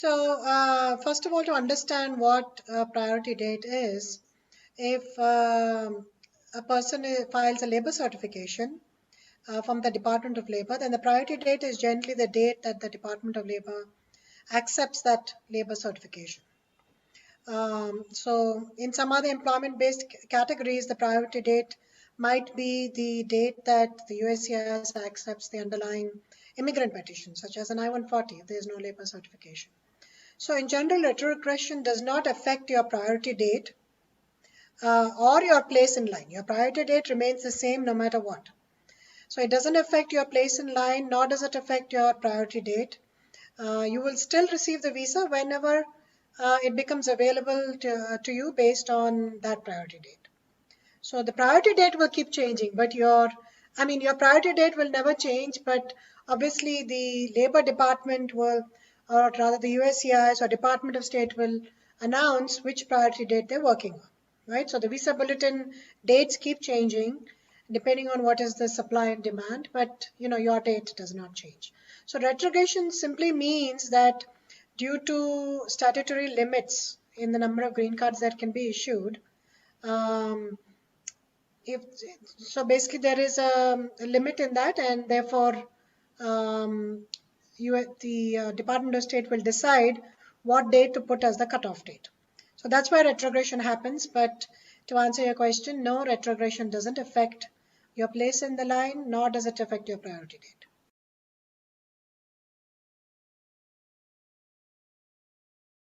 So, first of all, to understand what a priority date is, if a person files a labor certification from the Department of Labor, then the priority date is generally the date that the Department of Labor accepts that labor certification. So in some other employment-based categories, the priority date might be the date that the USCIS accepts the underlying immigrant petition, such as an I-140, if there is no labor certification. So in general, retrogression does not affect your priority date or your place in line. Your priority date remains the same no matter what. So it doesn't affect your place in line, nor does it affect your priority date. You will still receive the visa whenever it becomes available to you based on that priority date. So the priority date will keep changing, but your priority date will never change, but obviously the Labor Department will, or rather the USCIS or Department of State will announce which priority date they're working on, right? So the visa bulletin dates keep changing depending on what is the supply and demand, but your date does not change. So retrogression simply means that due to statutory limits in the number of green cards that can be issued, um, if so basically there is a limit in that, and therefore um, the Department of State will decide what date to put as the cutoff date. So that's why retrogression happens. But to answer your question, no, retrogression doesn't affect your place in the line, nor does it affect your priority date.